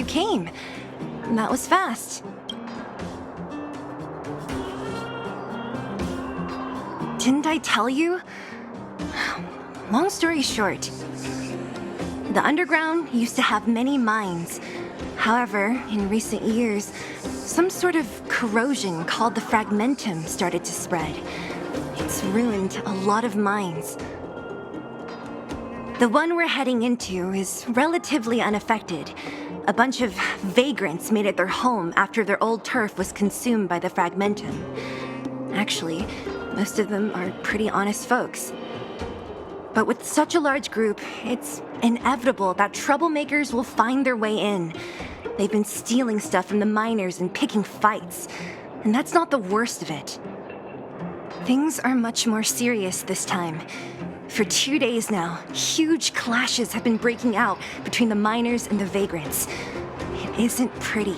you came. That was fast. Didn't I tell you? Long story short, the underground used to have many mines. However, in recent years, some sort of corrosion called the fragmentum started to spread. It's ruined a lot of mines. The one we're heading into is relatively unaffected. A bunch of vagrants made it their home after their old turf was consumed by the fragmentum. Actually, most of them are pretty honest folks. But with such a large group, it's inevitable that troublemakers will find their way in. They've been stealing stuff from the miners and picking fights. And that's not the worst of it. Things are much more serious this time. For 2 days now, huge clashes have been breaking out between the miners and the vagrants. It isn't pretty.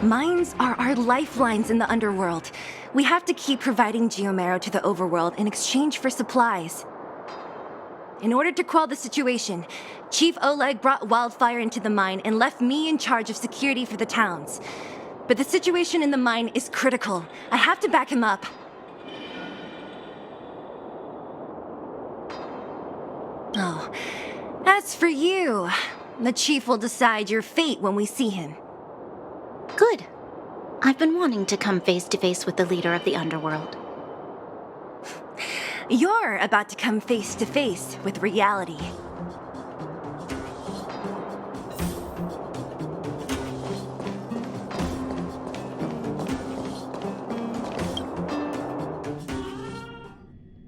Mines are our lifelines in the underworld. We have to keep providing geomarrow to the overworld in exchange for supplies. In order to quell the situation, Chief Oleg brought wildfire into the mine and left me in charge of security for the towns. But the situation in the mine is critical. I have to back him up. Oh, as for you, the Chief will decide your fate when we see him. Good. I've been wanting to come face to face with the leader of the underworld. You're about to come face to face with reality.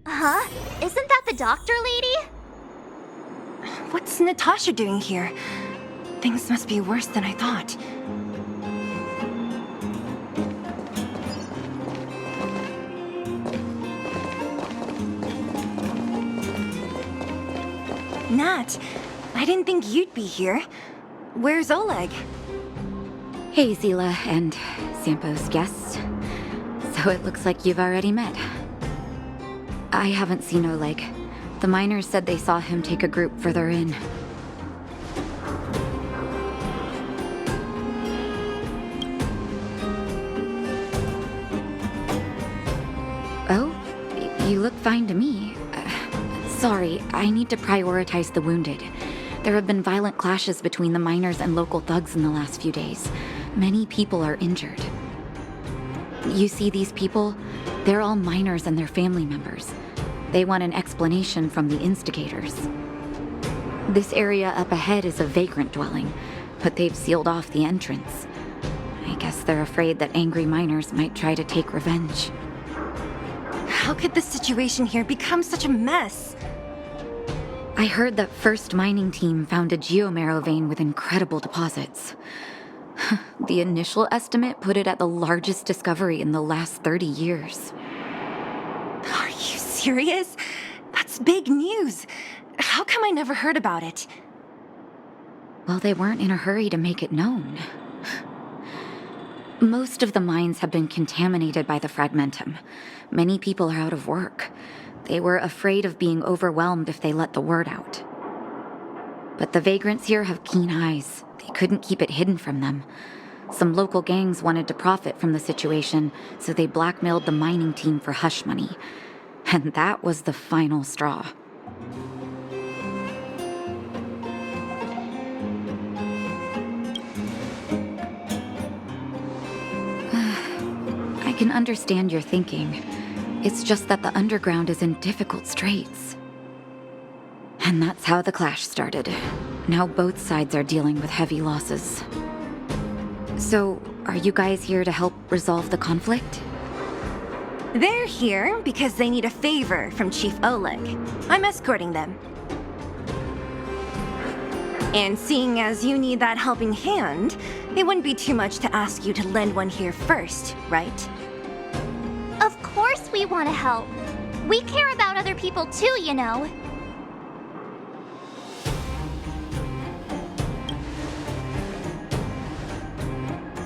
Huh? Isn't that the doctor lady? What's Natasha doing here? Things must be worse than I thought. Nat, I didn't think you'd be here. Where's Oleg? Hey, Zila and Sampo's guests. So it looks like you've already met. I haven't seen Oleg. The miners said they saw him take a group further in. Oh, you look fine to me. Sorry, I need to prioritize the wounded. There have been violent clashes between the miners and local thugs in the last few days. Many people are injured. You see these people? They're all miners and their family members. They want an explanation from the instigators. This area up ahead is a vagrant dwelling, but they've sealed off the entrance. I guess they're afraid that angry miners might try to take revenge. How could the situation here become such a mess? I heard that First Mining Team found a geomarrow vein with incredible deposits. The initial estimate put it at the largest discovery in the last 30 years. Are you serious? That's big news. How come I never heard about it? Well, they weren't in a hurry to make it known. Most of the mines have been contaminated by the fragmentum. Many people are out of work. They were afraid of being overwhelmed if they let the word out. But the vagrants here have keen eyes. They couldn't keep it hidden from them. Some local gangs wanted to profit from the situation, so they blackmailed the mining team for hush money. And that was the final straw. I can understand your thinking. It's just that the underground is in difficult straits. And that's how the clash started. Now both sides are dealing with heavy losses. So, are you guys here to help resolve the conflict? They're here because they need a favor from Chief Oleg. I'm escorting them. And seeing as you need that helping hand, it wouldn't be too much to ask you to lend one here first, right? Of course we want to help. We care about other people too, you know.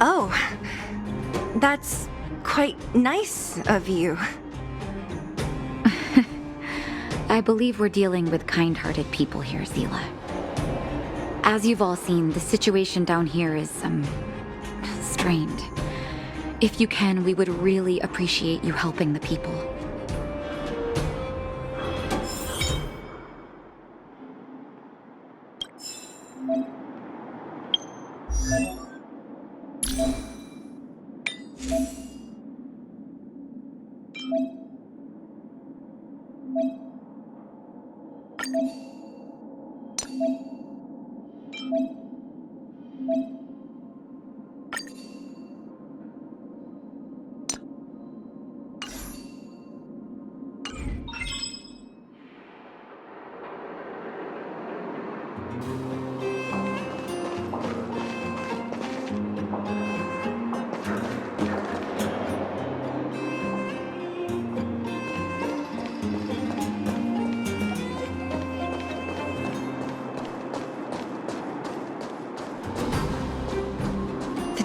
Oh, that's quite nice of you. I believe we're dealing with kind-hearted people here, Zila. As you've all seen, the situation down here is, strained. If you can, we would really appreciate you helping the people.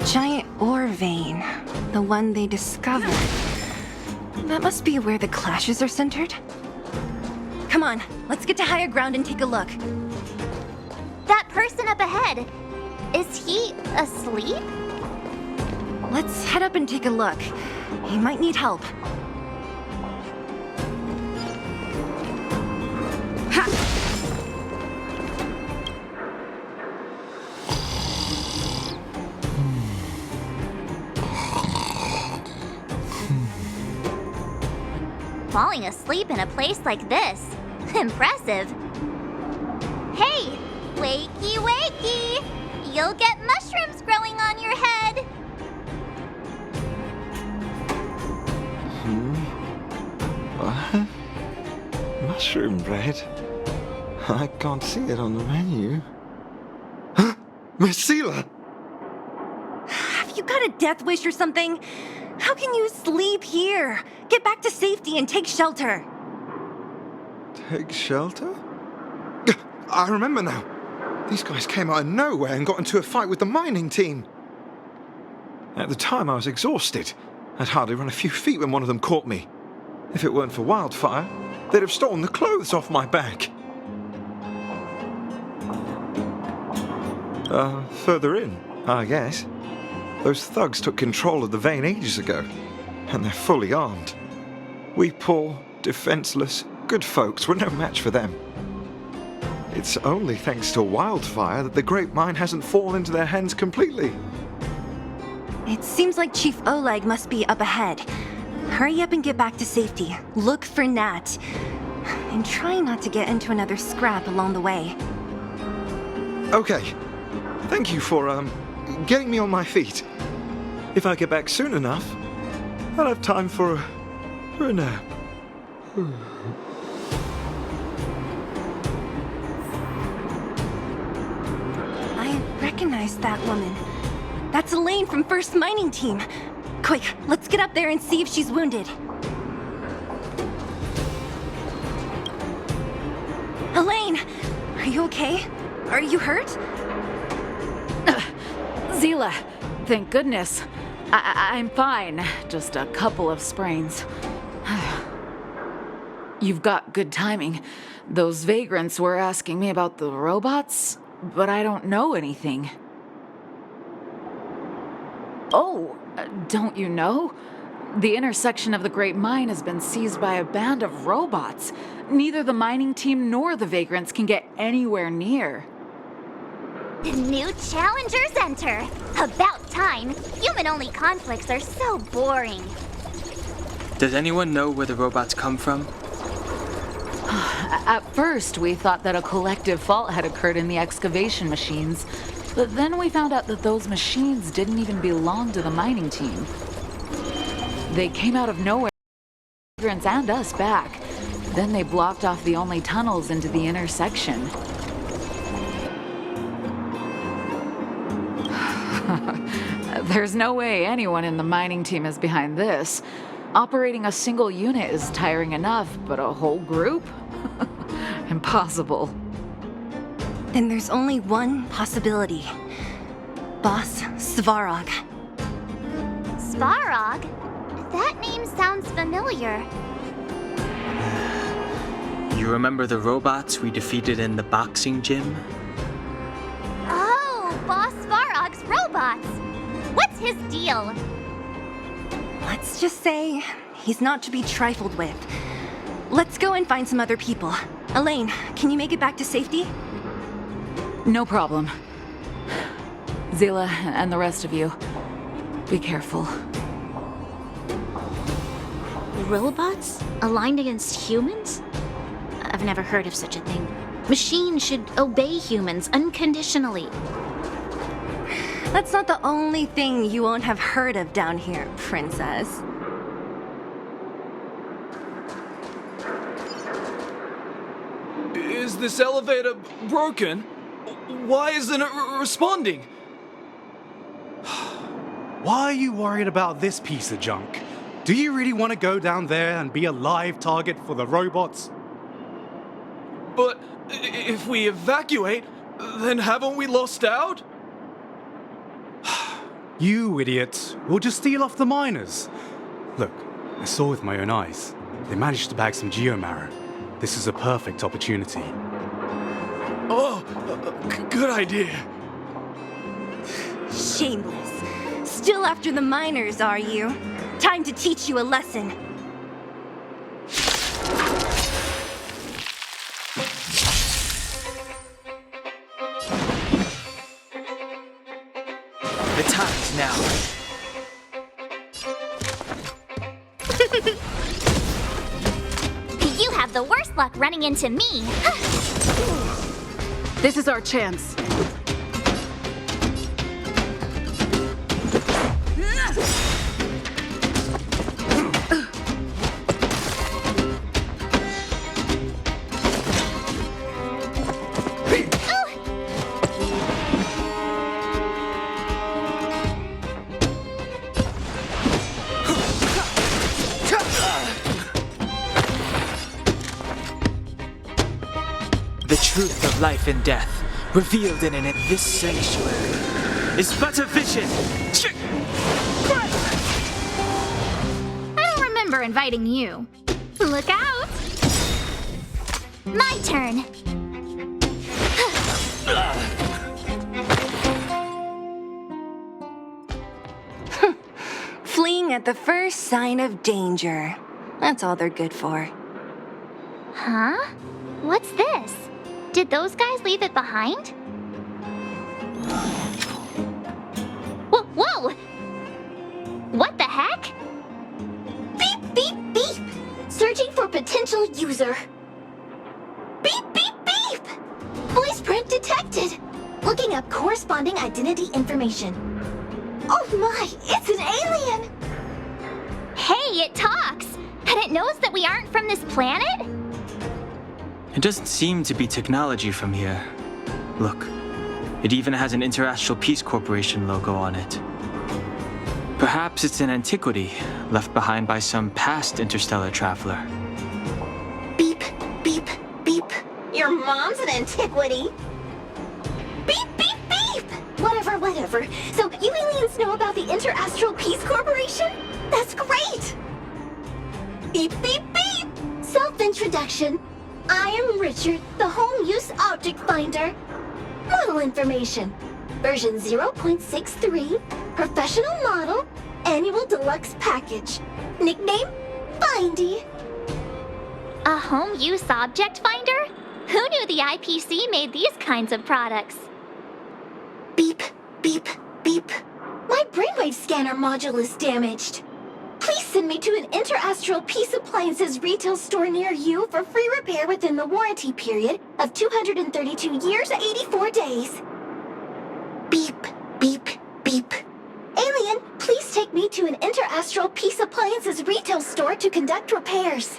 Giant ore vein. The one they discovered. That must be where the clashes are centered. Come on, let's get to higher ground and take a look. That person up ahead, is he asleep? Let's head up and take a look. He might need help. Falling asleep in a place like this. Impressive. Hey, wakey wakey! You'll get mushrooms growing on your head. What? Mushroom bread? I can't see it on the menu. Huh? Miss Seela! Have you got a death wish or something? How can you sleep here? Get back to safety and take shelter. Take shelter? I remember now. These guys came out of nowhere and got into a fight with the mining team. At the time, I was exhausted. I'd hardly run a few feet when one of them caught me. If it weren't for Wildfire, they'd have stolen the clothes off my back. Further in, I guess. Those thugs took control of the vein ages ago, and they're fully armed. We poor, defenseless, good folks were no match for them. It's only thanks to Wildfire that the Great Mine hasn't fallen into their hands completely. It seems like Chief Oleg must be up ahead. Hurry up and get back to safety. Look for Nat. And try not to get into another scrap along the way. Okay. Thank you for, getting me on my feet. If I get back soon enough, I'll have time for a nap. I recognize that woman. That's Elaine from First Mining Team. Quick, let's get up there and see if she's wounded. Elaine! Are you okay? Are you hurt? Seela, thank goodness. I'm fine. Just a couple of sprains. You've got good timing. Those vagrants were asking me about the robots, but I don't know anything. Oh, don't you know? The intersection of the Great Mine has been seized by a band of robots. Neither the mining team nor the vagrants can get anywhere near. New challengers enter. About time. Human-only conflicts are so boring. Does anyone know where the robots come from? At first, we thought that a collective fault had occurred in the excavation machines, but then we found out that those machines didn't even belong to the mining team. They came out of nowhere, migrants and us back. Then they blocked off the only tunnels into the intersection. There's no way anyone in the mining team is behind this. Operating a single unit is tiring enough, but a whole group? Impossible. Then there's only one possibility. Boss Svarog. Svarog? That name sounds familiar. You remember the robots we defeated in the boxing gym? his deal? Let's just say he's not to be trifled with. Let's go and find some other people. Elaine, can you make it back to safety? No problem. Zila and the rest of you, be careful. Robots? Aligned against humans? I've never heard of such a thing. Machines should obey humans unconditionally. That's not the only thing you won't have heard of down here, Princess. Is this elevator broken? Why isn't it responding? Why are you worried about this piece of junk? Do you really want to go down there and be a live target for the robots? But if we evacuate, then haven't we lost out? You idiots. We'll just steal off the miners. Look, I saw with my own eyes. They managed to bag some geomarrow. This is a perfect opportunity. Oh, good idea. Shameless. Still after the miners, are you? Time to teach you a lesson. The time's now. You have the worst luck running into me. This is our chance. The truth of life and death, revealed in this sanctuary, is but a vision. I don't remember inviting you. Look out! My turn. Fleeing at the first sign of danger. That's all they're good for. Huh? What's this? Did those guys leave it behind? Whoa! Whoa! What the heck? Beep, beep, beep! Searching for potential user. Beep, beep, beep! Voice print detected. Looking up corresponding identity information. Oh my, it's an alien! Hey, it talks! And it knows that we aren't from this planet? It doesn't seem to be technology from here. Look, it even has an Interastral Peace Corporation logo on it. Perhaps it's an antiquity left behind by some past interstellar traveler. Beep, beep, beep. Your mom's an antiquity. Beep, beep, beep! Whatever, whatever. So you aliens know about the Interastral Peace Corporation? That's great! Beep, beep, beep! Self-introduction. I am Richard, the Home Use Object Finder. Model information. Version 0.63, professional model, annual deluxe package. Nickname, Findy. A home use object finder? Who knew the IPC made these kinds of products? Beep, beep, beep. My brainwave scanner module is damaged. Please send me to an Interastral Peace Appliances retail store near you for free repair within the warranty period of 232 years, 84 days. Beep, beep, beep. Alien, please take me to an Interastral Peace Appliances retail store to conduct repairs.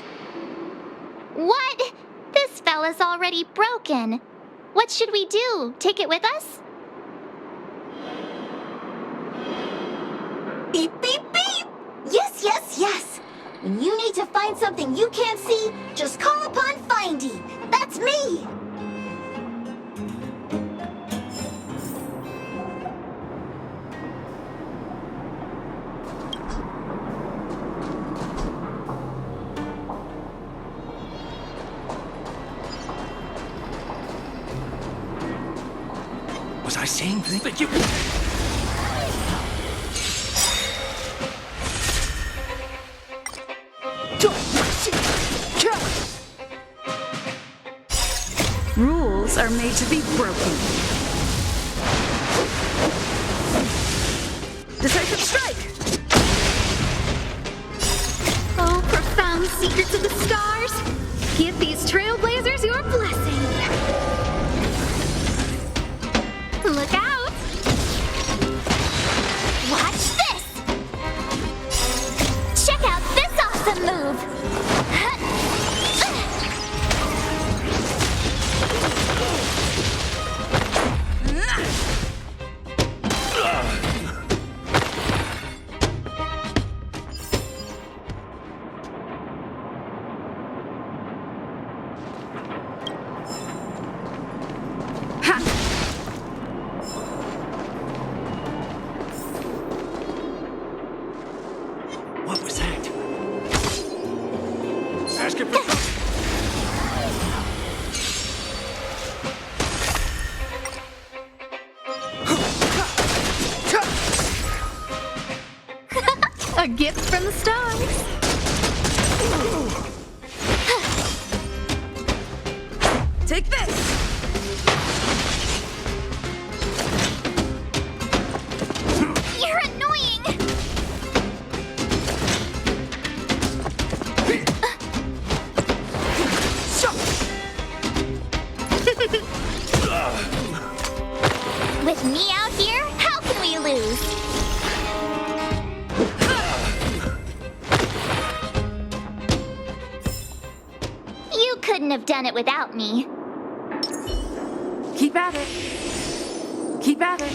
What? This fella's already broken. What should we do? Take it with us? Beep, beep, beep! Yes, yes, yes! When you need to find something you can't see, just call upon Findy. That's me! Was I saying things? are made to be broken. Decisive strike! Oh, profound secrets of the stars! Give these trailblazers your blessing! Look out! Watch this! Check out this awesome move! What was that? Ask it for A gift from the stars! Take this! You're annoying! With me out here, how can we lose? You couldn't have done it without me. Keep at it. Keep at it.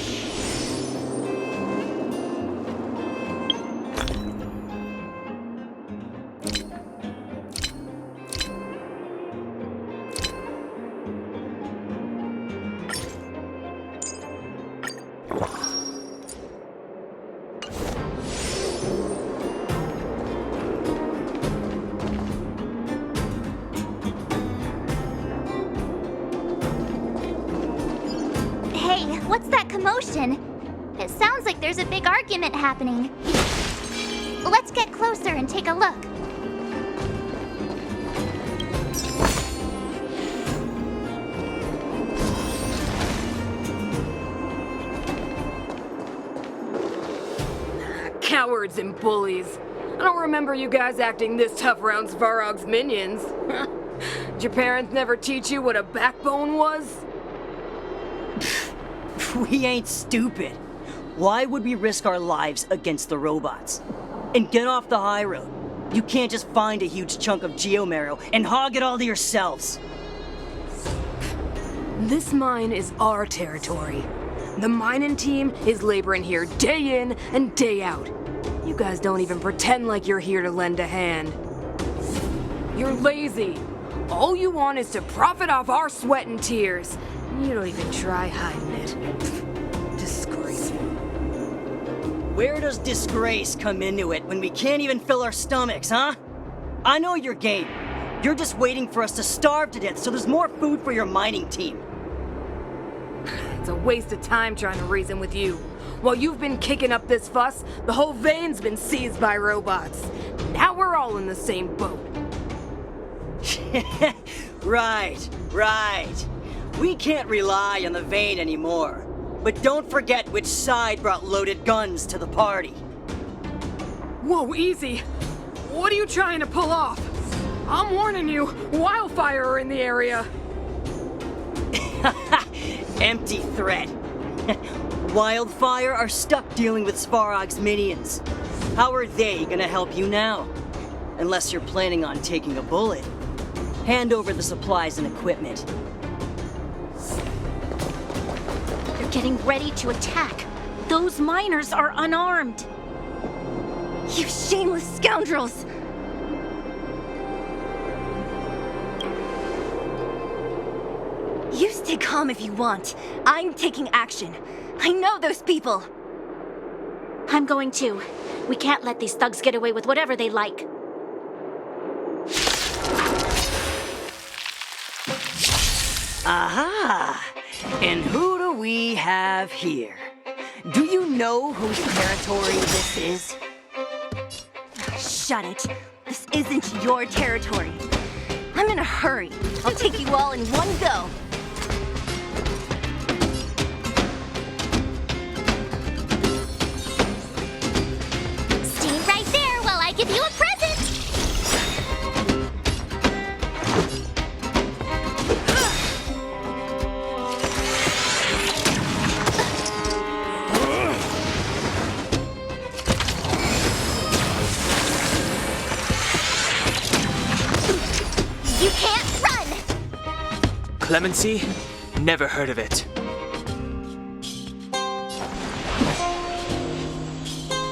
Hey, what's that commotion? It sounds like there's a big argument happening. Let's get closer and take a look. Cowards and bullies. I don't remember you guys acting this tough around Svarog's minions. Did your parents never teach you what a backbone was? We ain't stupid. Why would we risk our lives against the robots? And get off the high road. You can't just find a huge chunk of geomarrow and hog it all to yourselves. This mine is our territory. The mining team is laboring here day in and day out. You guys don't even pretend like you're here to lend a hand. You're lazy. All you want is to profit off our sweat and tears. You don't even try hiding it. Disgraceful. Where does disgrace come into it when we can't even fill our stomachs, huh? I know your game. You're just waiting for us to starve to death so there's more food for your mining team. It's a waste of time trying to reason with you. While you've been kicking up this fuss, the whole vein's been seized by robots. Now we're all in the same boat. Right. We can't rely on the vein anymore. But don't forget which side brought loaded guns to the party. Whoa, easy. What are you trying to pull off? I'm warning you, wildfire are in the area. Empty threat. Wildfire are stuck dealing with Svarog's minions. How are they gonna help you now? Unless you're planning on taking a bullet. Hand over the supplies and equipment. They're getting ready to attack. Those miners are unarmed. You shameless scoundrels! You stay calm if you want. I'm taking action. I know those people. I'm going to. We can't let these thugs get away with whatever they like. Aha! And who do we have here? Do you know whose territory this is? Shut it. This isn't your territory. I'm in a hurry. I'll take you all in one go. You can't run! Clemency? Never heard of it.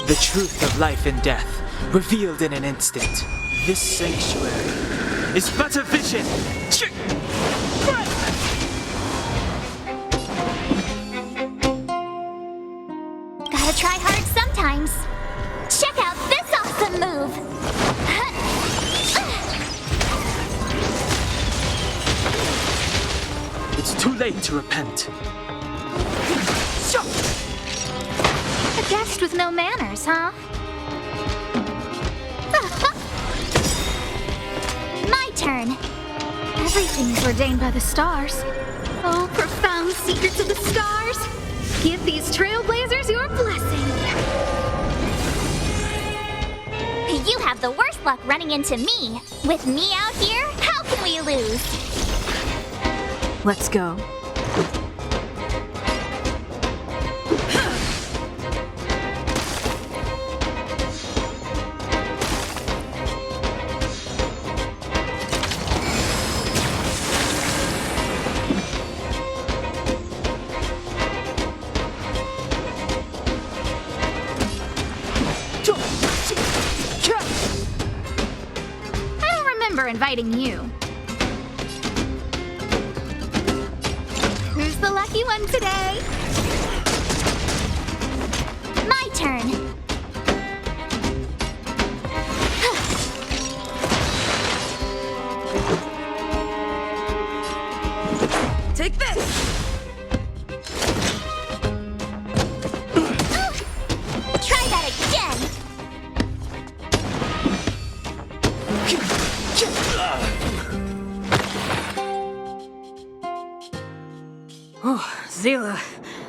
The truth of life and death, revealed in an instant. This sanctuary is but a vision! Gotta try hard sometimes. Check out this awesome move! It's too late to repent. A guest with no manners, huh? My turn. Everything is ordained by the stars. Oh, profound secrets of the stars. Give these trailblazers your blessing. You have the worst luck running into me. With me out here, how can we lose? Let's go. I don't remember inviting you. Who's the lucky one today? My turn. Take this! Try that again. Oh, Zila,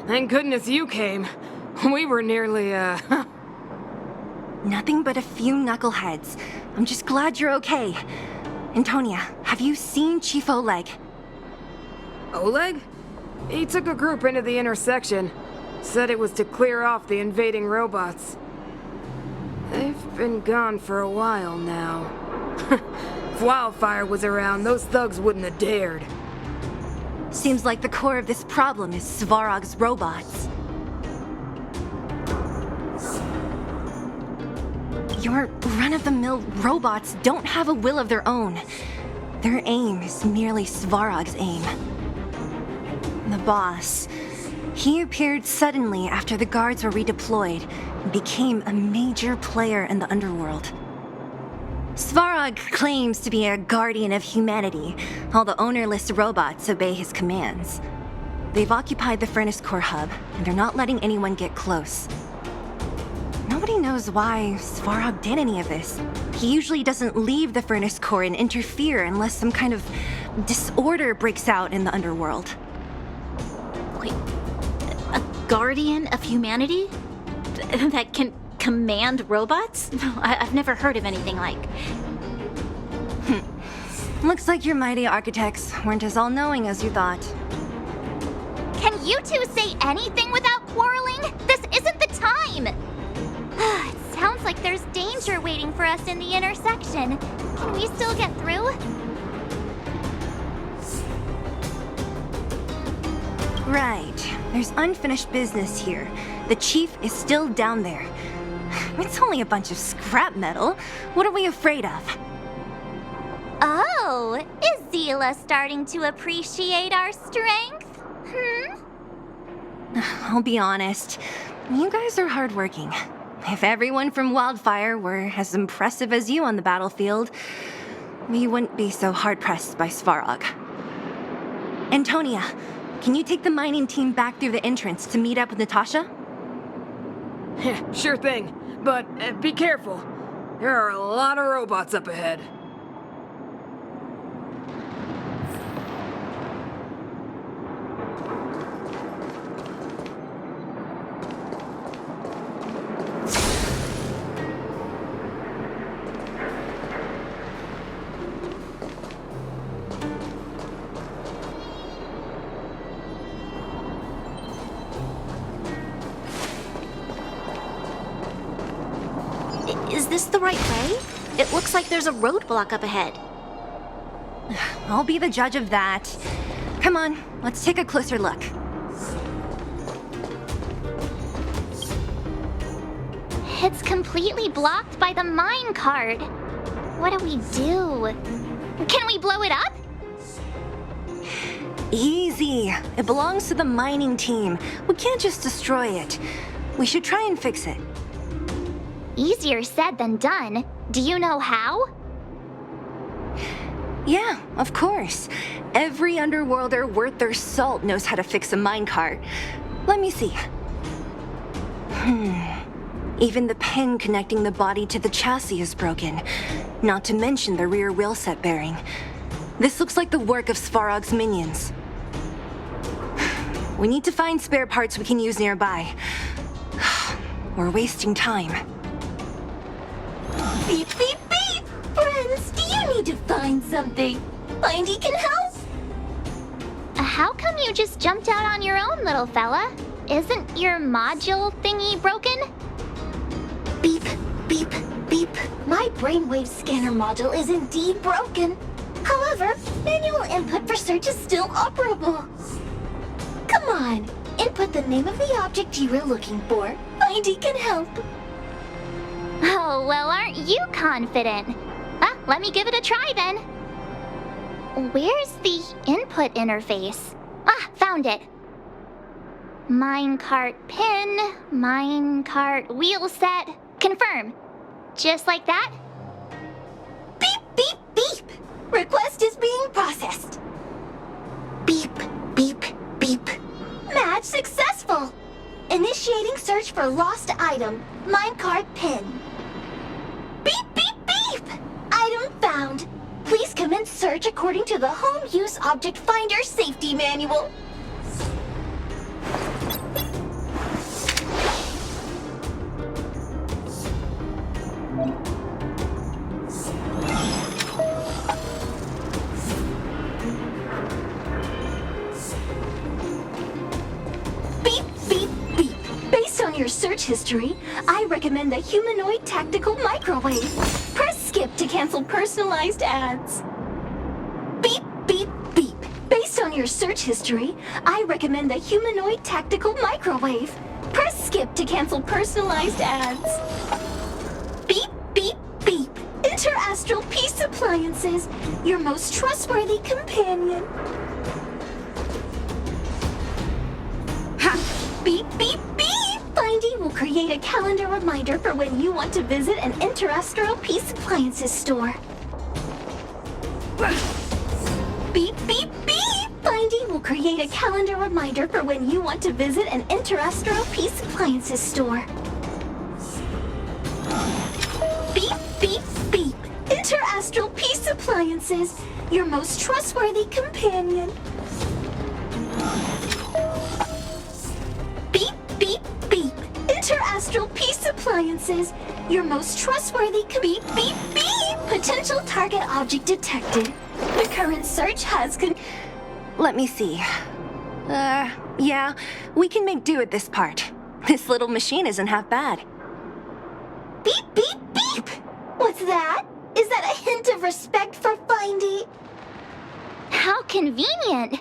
thank goodness you came. We were nearly, Nothing but a few knuckleheads. I'm just glad you're okay. Antonia, have you seen Chief Oleg? Oleg? He took a group into the intersection. Said it was to clear off the invading robots. They've been gone for a while now. If Wildfire was around, those thugs wouldn't have dared. Seems like the core of this problem is Svarog's robots. Your run-of-the-mill robots don't have a will of their own. Their aim is merely Svarog's aim. The boss, he appeared suddenly after the guards were redeployed and became a major player in the underworld. Svarog claims to be a guardian of humanity, while the ownerless robots obey his commands. They've occupied the Furnace Core hub, and they're not letting anyone get close. Nobody knows why Svarog did any of this. He usually doesn't leave the Furnace Core and interfere unless some kind of disorder breaks out in the underworld. Wait, a guardian of humanity? That can command robots? I've never heard of anything like. Looks like your mighty architects weren't as all-knowing as you thought. Can you two say anything without quarreling? This isn't the time! It sounds like there's danger waiting for us in the intersection. Can we still get through? Right. There's unfinished business here. The chief is still down there. It's only a bunch of scrap metal. What are we afraid of? Oh, is Zila starting to appreciate our strength? I'll be honest. You guys are hardworking. If everyone from Wildfire were as impressive as you on the battlefield, we wouldn't be so hard-pressed by Svarog. Antonia, can you take the mining team back through the entrance to meet up with Natasha? Sure thing, but be careful. There are a lot of robots up ahead. Is this the right way? It looks like there's a roadblock up ahead. I'll be the judge of that. Come on, let's take a closer look. It's completely blocked by the mine cart. What do we do? Can we blow it up? Easy. It belongs to the mining team. We can't just destroy it. We should try and fix it. Easier said than done. Do you know how? Yeah, of course. Every underworlder worth their salt knows how to fix a minecart. Let me see. Even the pin connecting the body to the chassis is broken. Not to mention the rear wheel set bearing. This looks like the work of Svarog's minions. We need to find spare parts we can use nearby. We're wasting time. Beep, beep, beep! Friends, do you need to find something? Findy can help? How come you just jumped out on your own, little fella? Isn't your module thingy broken? Beep, beep, beep. My brainwave scanner module is indeed broken. However, manual input for search is still operable. Come on, input the name of the object you were looking for. Findy can help. Oh, well, aren't you confident? Let me give it a try then. Where's the input interface? Found it. Minecart pin, minecart wheel set, confirm. Just like that? Beep, beep, beep. Request is being processed. Beep, beep, beep. Match successful. Initiating search for lost item, minecart pin. Beep, beep, beep. Item found. Please commence search according to the Home Use Object Finder Safety Manual. Beep, beep, beep. Based on your search history, I recommend the humanoid tactical microwave. Press skip to cancel personalized ads. Beep, beep, beep. Based on your search history, I recommend the humanoid tactical microwave. Press skip to cancel personalized ads. Beep, beep, beep. Interastral Peace Appliances, your most trustworthy companion. Ha! Beep, beep, beep. Findy will create a calendar reminder for when you want to visit an Interastral Peace Appliances store. Beep, beep, beep. Findy will create a calendar reminder for when you want to visit an Interastral Peace Appliances store. Beep, beep, beep. Interastral Peace Appliances, your most trustworthy companion. Beep, beep, beep. Interastral Peace Appliances, your most trustworthy beep, beep, beep. Potential target object detected. The current search has Let me see. Yeah, we can make do with this part. This little machine isn't half bad. Beep, beep, beep! What's that? Is that a hint of respect for Findy? How convenient.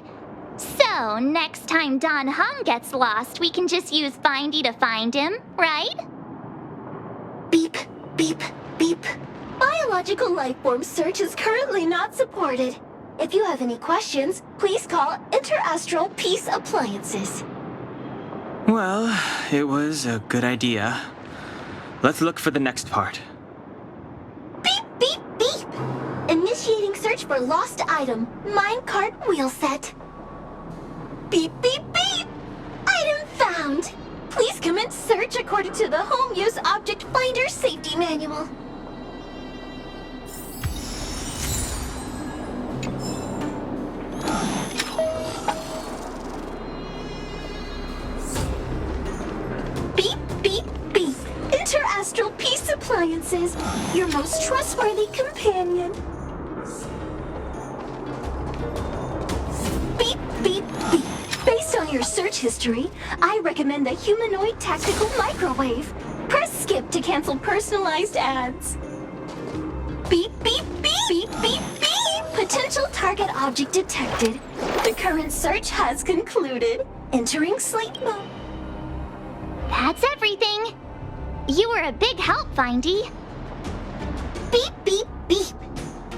So, next time Don Hung gets lost, we can just use Findy to find him, right? Beep, beep, beep. Biological life form search is currently not supported. If you have any questions, please call Interastral Peace Appliances. Well, it was a good idea. Let's look for the next part. Beep, beep, beep! Initiating search for lost item, minecart wheel set. Beep, beep, beep! Item found! Please commence search according to the Home Use Object Finder Safety Manual. Beep, beep, beep. Interastral Peace Appliances, your most trustworthy companion. Beep, beep, beep. Based on your search history, I recommend the humanoid tactical microwave. Press skip to cancel personalized ads. Beep, beep, beep, beep, beep, beep. Potential target object detected. The current search has concluded. Entering sleep mode. That's everything. You were a big help, Findy. Beep, beep, beep.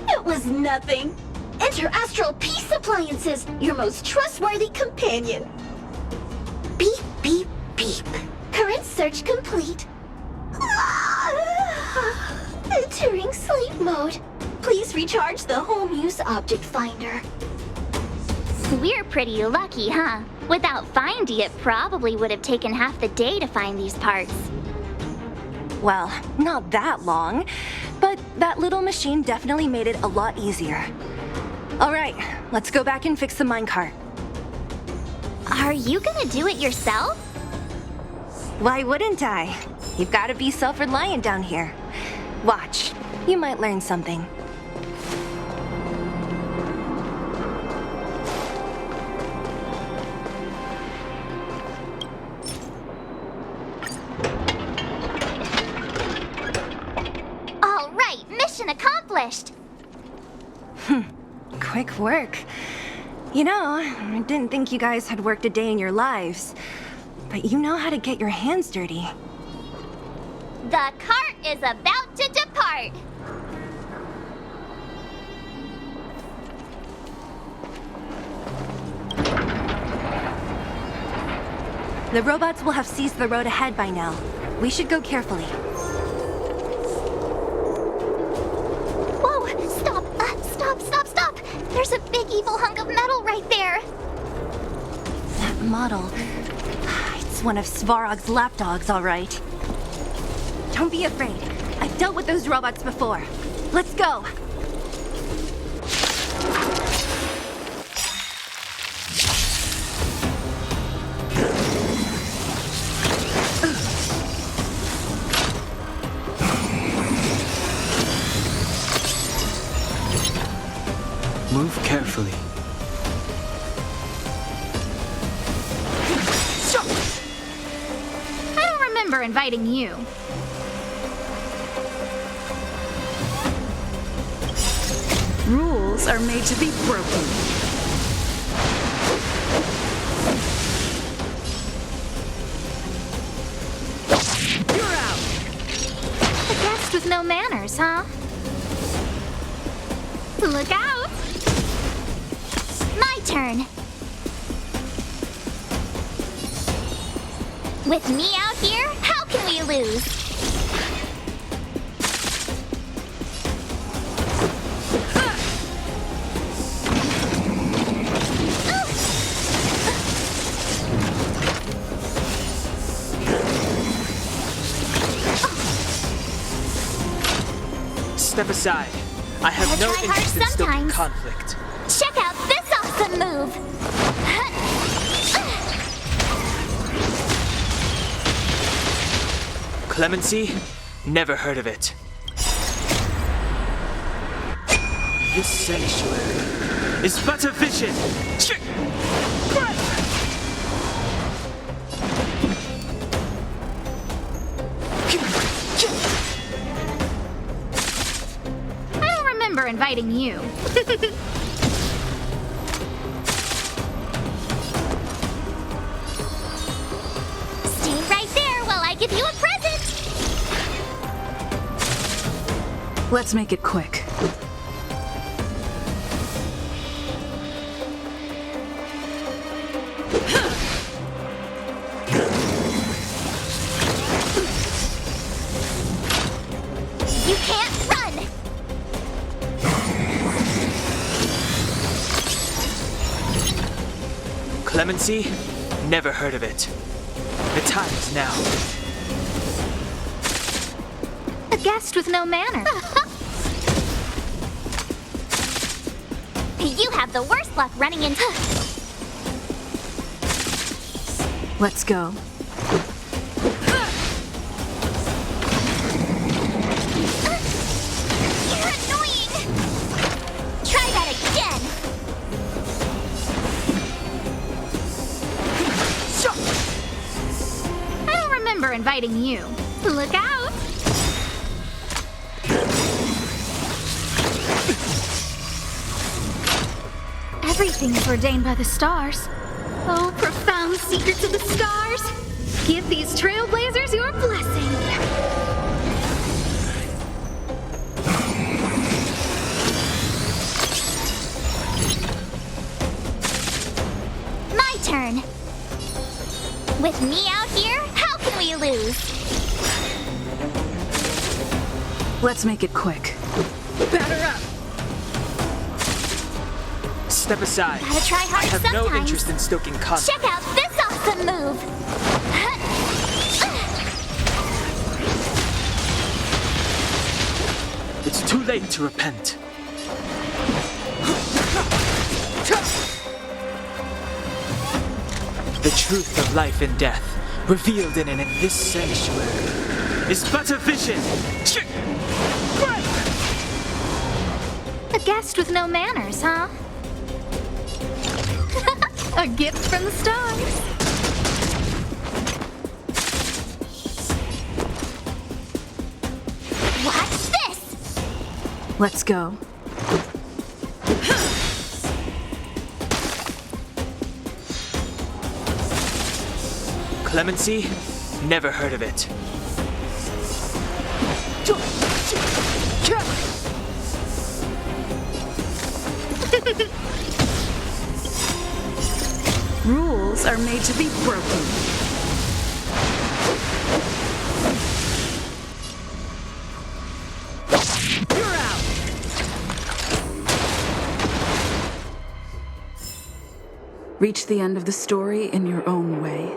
It was nothing. Interastral Peace Appliances, your most trustworthy companion. Beep, beep, beep. Current search complete. Entering sleep mode. Please recharge the home use object finder. We're pretty lucky, huh? Without Findy, it probably would have taken half the day to find these parts. Well, not that long, but that little machine definitely made it a lot easier. All right, let's go back and fix the minecart. Are you gonna do it yourself? Why wouldn't I? You've got to be self-reliant down here. Watch, you might learn something. All right, mission accomplished. Quick work. You know, I didn't think you guys had worked a day in your lives, but you know how to get your hands dirty. The cart is about to depart. The robots will have seized the road ahead by now. We should go carefully. Whoa, stop, stop. There's a big evil hunk of metal right there. That model... It's one of Svarog's lapdogs, all right. Don't be afraid. I've dealt with those robots before. Let's go! Move carefully. I don't remember inviting you. Rules are made to be broken. You're out! A guest with no manners, huh? Look out! My turn. With me out here, how can we lose? Step aside. I have Gotta no try hard interest in stoking sometimes. conflict. Check out this awesome move! Clemency? Never heard of it. This sanctuary is but a vision. I don't remember inviting you. Stay right there while I give you a present! Let's make it quick. You can't run! Clemency? Never heard of it. The time is now. A guest with no manners. You have the worst luck running into... Let's go. You're annoying! Try that again! I don't remember inviting you. Look out! Everything's ordained by the stars. Oh, profound secrets of the stars! Give these trailblazers your blessing! My turn. With me out here, how can we lose? Let's make it quick. Batter up! Step aside. Gotta try hard I have sometimes. no interest in stoking conflict. Check out this awesome move! It's too late to repent. The truth of life and death, revealed in this sanctuary, It's but a vision! A guest with no manners, huh? A gift from the stars. Watch this! Let's go. Clemency? Never heard of it. Rules are made to be broken. You're out! Reach the end of the story in your own way.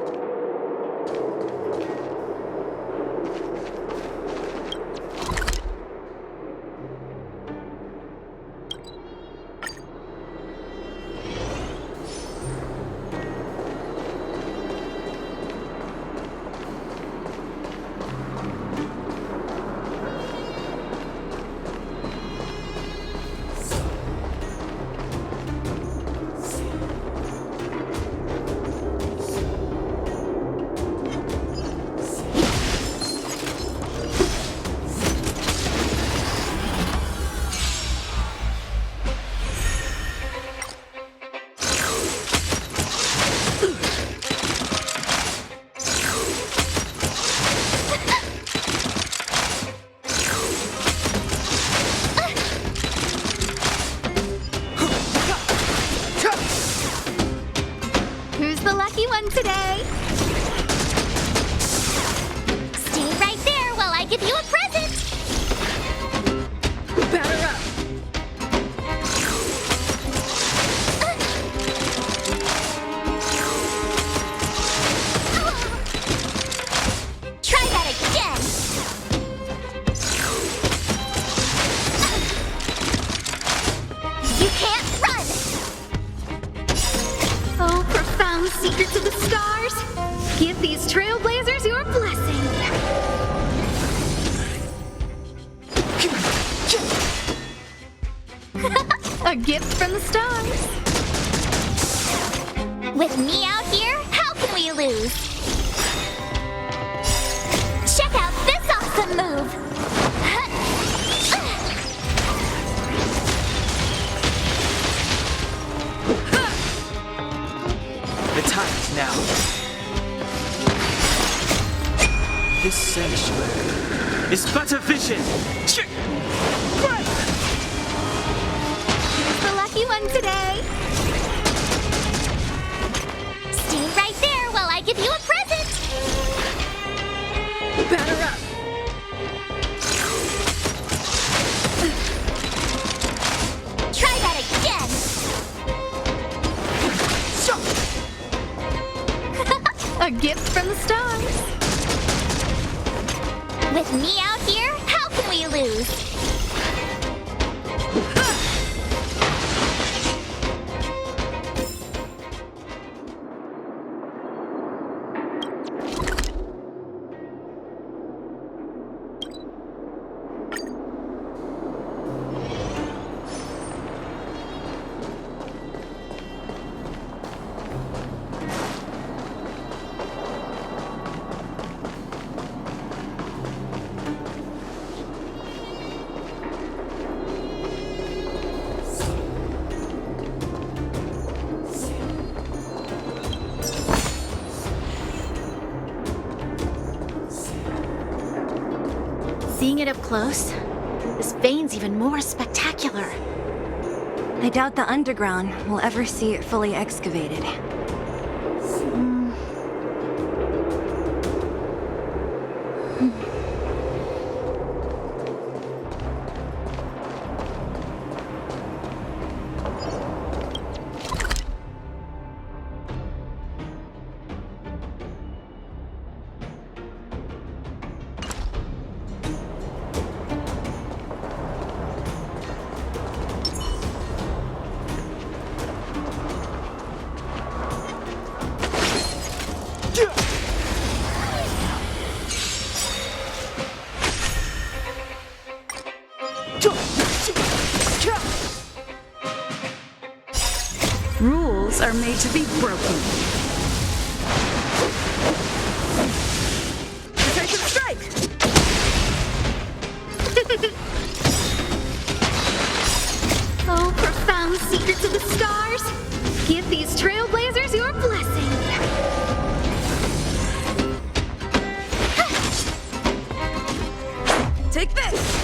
Who's the lucky one today? Stay right there while I give you a present! Batter up! Try that again! You can't run! Oh, profound secrets of the stars! Give these trailblazers your blessing! A gift from the stars! With me out here, how can we lose? Check out this awesome move! The time is now. This sanctuary It's but a vision! Who's the lucky one today? Stay right there while I give you a present! Batter up! Try that again! A gift from the stars! With me out here, how can we lose? Seeing it up close, this vein's even more spectacular. I doubt the underground will ever see it fully excavated. Rules are made to be broken. Attention strike! Oh, profound secrets of the stars! Give these trailblazers your blessing! Take this!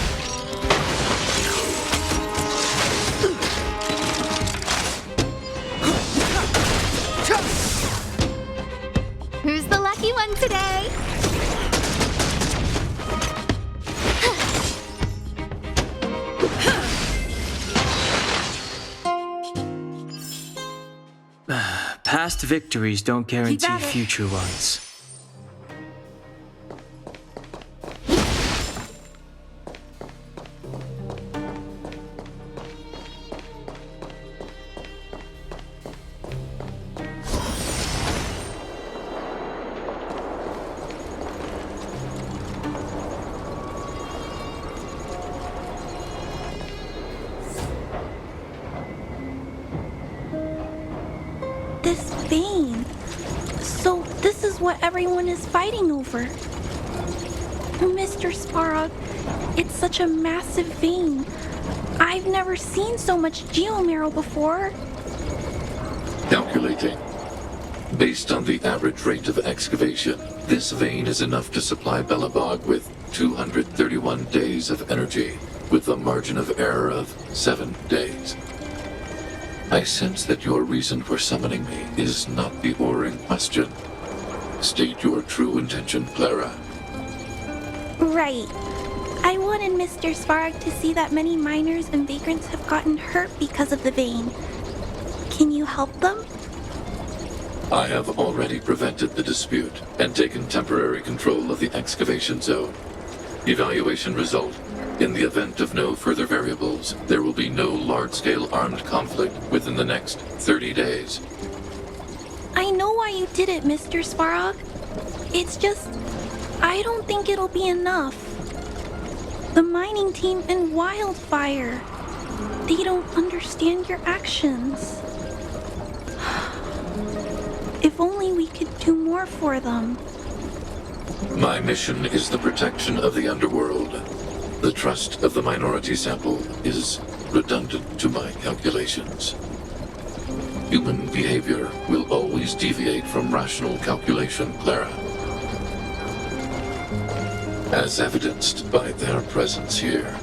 Who's the lucky one today? Past victories don't guarantee at it. future ones. This vein. So this is what everyone is fighting over. Mr. Sparrow, it's such a massive vein. I've never seen so much geomarrow before. Calculating. Based on the average rate of excavation, this vein is enough to supply Belobog with 231 days of energy, with a margin of error of 7 days. I sense that your reason for summoning me is not the ore in question. State your true intention, Clara. Right. I wanted Mr. Svarog to see that many miners and vagrants have gotten hurt because of the vein. Can you help them? I have already prevented the dispute and taken temporary control of the excavation zone. Evaluation result. In the event of no further variables, there will be no large-scale armed conflict within the next 30 days. I know why you did it, Mr. Svarog. It's just, I don't think it'll be enough. The mining team and Wildfire, they don't understand your actions. If only we could do more for them. My mission is the protection of the underworld. The trust of the minority sample is redundant to my calculations. Human behavior will always deviate from rational calculation, Clara. As evidenced by their presence here.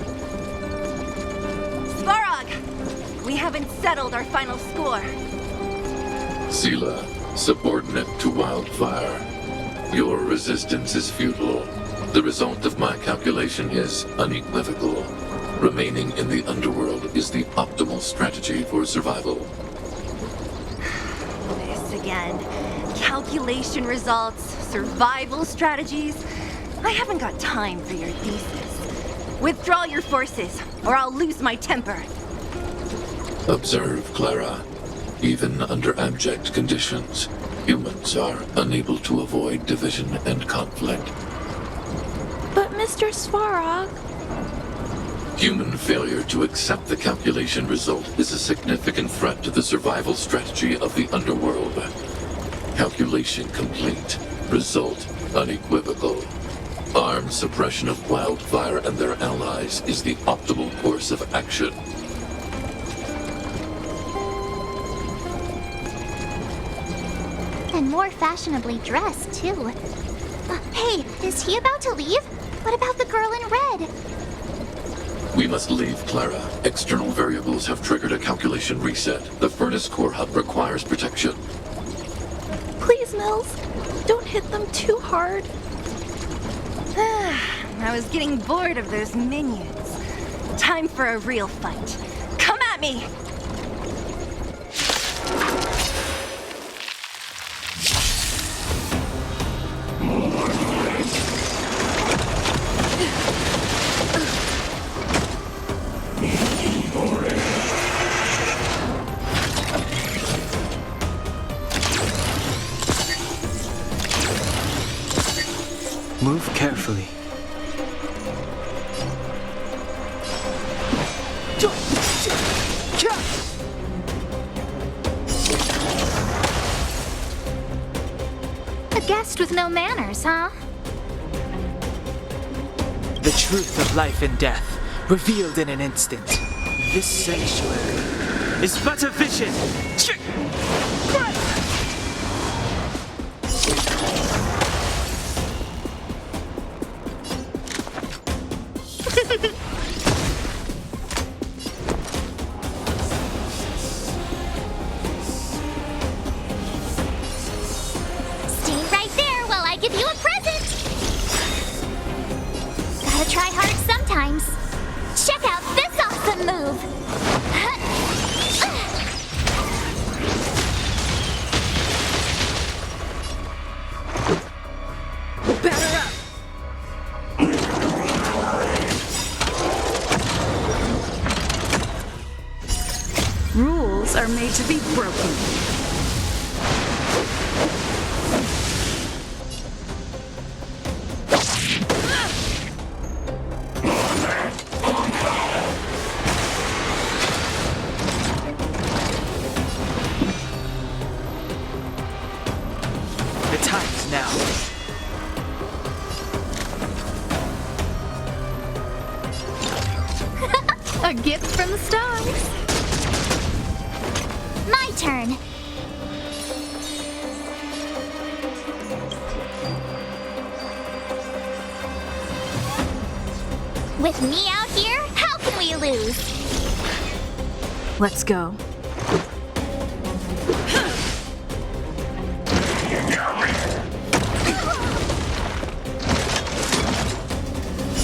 Svarog! We haven't settled our final score. Sela, subordinate to Wildfire. Your resistance is futile. The result of my calculation is unequivocal. Remaining in the underworld is the optimal strategy for survival. This again. Calculation results, survival strategies. I haven't got time for your thesis. Withdraw your forces, or I'll lose my temper. Observe, Clara. Even under abject conditions, humans are unable to avoid division and conflict. But Mr. Svarog... Human failure to accept the calculation result is a significant threat to the survival strategy of the underworld. Calculation complete. Result unequivocal. Armed suppression of Wildfire and their allies is the optimal course of action. And more fashionably dressed, too. Hey, is he about to leave? What about the girl in red? We must leave, Clara. External variables have triggered a calculation reset. The furnace core hub requires protection. Please, Mills, don't hit them too hard. I was getting bored of those minions. Time for a real fight. Come at me! Move carefully. A guest with no manners, huh? The truth of life and death, revealed in an instant. This sanctuary is but a vision. Stay right there while I give you a present. Gotta try hard sometimes. Check out this awesome move. Batter up! Rules are made to be broken. The time is now. A gift from the stars. My turn. With me out here, how can we lose? Let's go.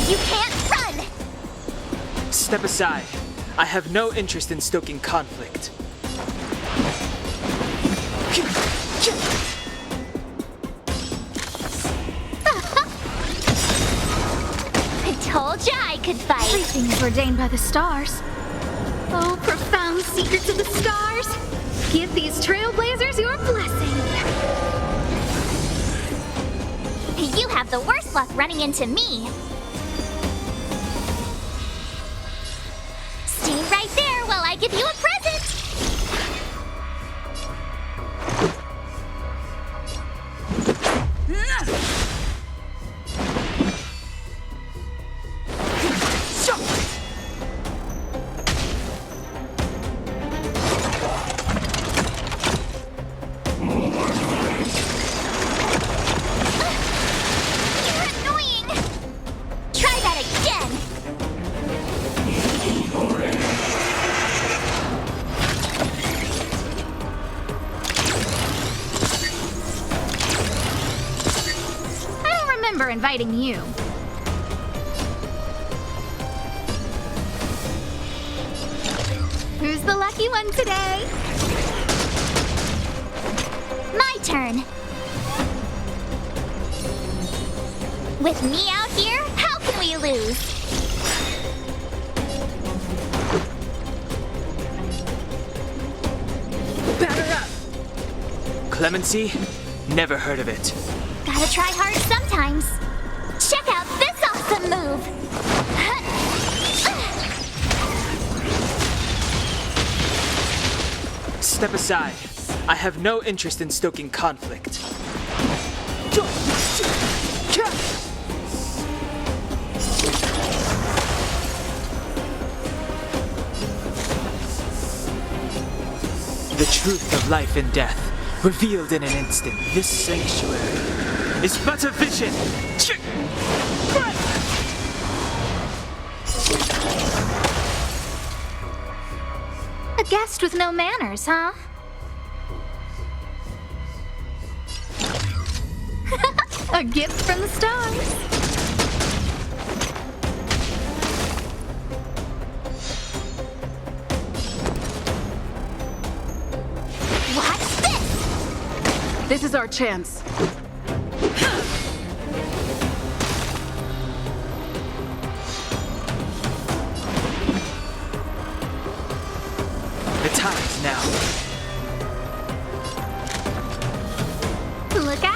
You can't run! Step aside. I have no interest in stoking conflict. I told ya I could fight. Everything is ordained by the stars. Oh, profound secrets of the stars. Give these trailblazers your blessing. You have the worst luck running into me. Stay right there while I give you a present. You're annoying. Try that again. I don't remember inviting you. Who's the lucky one today? My turn. With me out here, how can we lose? Batter up! Clemency? Never heard of it. Gotta try hard sometimes. Check out this awesome move. Step aside. I have no interest in stoking conflict. The truth of life and death, revealed in an instant. This sanctuary is but a vision. guest with no manners, huh? A gift from the stars. What's this? This is our chance. The time's now. Look out!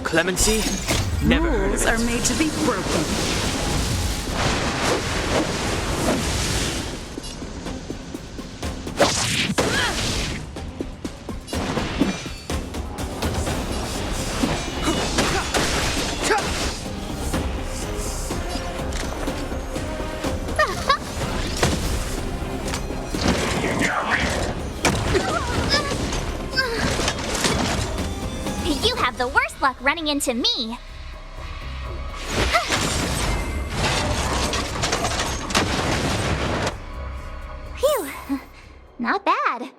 Clemency? Never heard of Rules it. are made to be broken. You have the worst luck running into me. Phew, not bad.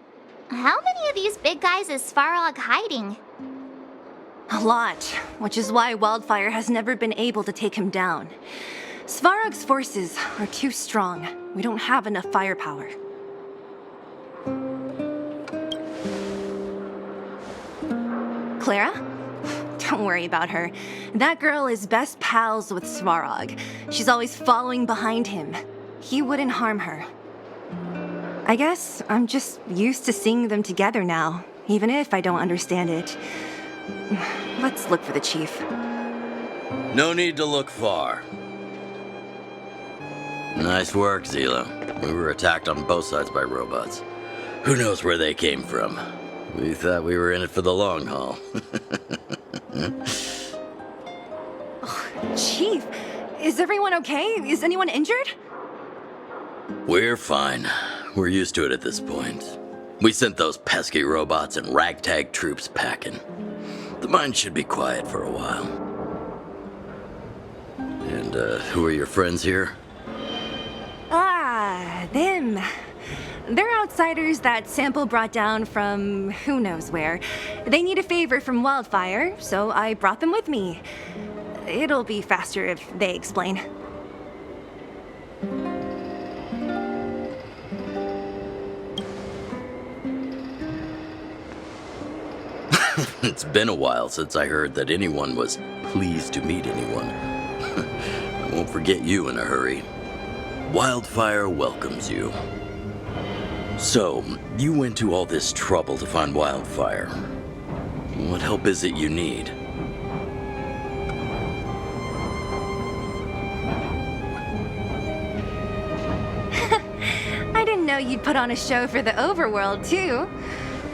How many of these big guys is Svarog hiding? A lot, which is why Wildfire has never been able to take him down. Svarog's forces are too strong. We don't have enough firepower. Clara? Don't worry about her. That girl is best pals with Svarog. She's always following behind him. He wouldn't harm her. I guess I'm just used to seeing them together now, even if I don't understand it. Let's look for the chief. No need to look far. Nice work, Zila. We were attacked on both sides by robots. Who knows where they came from? We thought we were in it for the long haul. Chief, is everyone okay? Is anyone injured? We're fine. We're used to it at this point. We sent those pesky robots and ragtag troops packing. The mine should be quiet for a while. And, who are your friends here? Ah, them. They're outsiders that Sample brought down from who knows where. They need a favor from Wildfire, so I brought them with me. It'll be faster if they explain. It's been a while since I heard that anyone was pleased to meet anyone. I won't forget you in a hurry. Wildfire welcomes you. So, you went to all this trouble to find Wildfire. What help is it you need? I didn't know you'd put on a show for the overworld, too.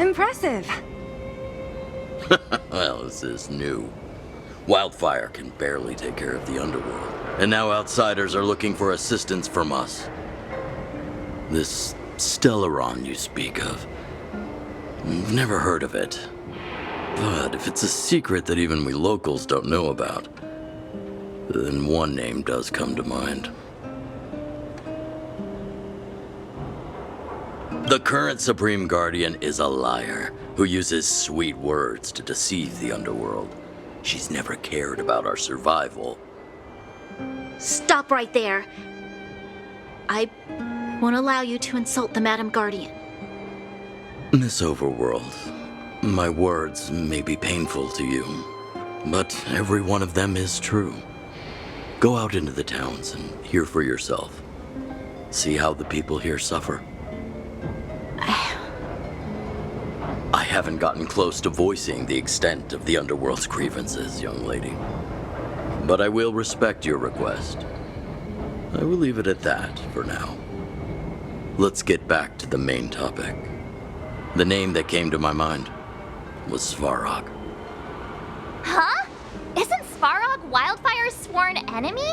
Impressive. Well, this is new. Wildfire can barely take care of the underworld, and now outsiders are looking for assistance from us. This Stellaron you speak of, I've never heard of it. But if it's a secret that even we locals don't know about, then one name does come to mind. The current Supreme Guardian is a liar who uses sweet words to deceive the underworld. She's never cared about our survival. Stop right there. I won't allow you to insult the Madam Guardian. Miss Overworld, my words may be painful to you, but every one of them is true. Go out into the towns and hear for yourself. See how the people here suffer. I haven't gotten close to voicing the extent of the underworld's grievances, young lady. But I will respect your request. I will leave it at that for now. Let's get back to the main topic. The name that came to my mind was Svarog. Huh? Isn't Svarog Wildfire's sworn enemy?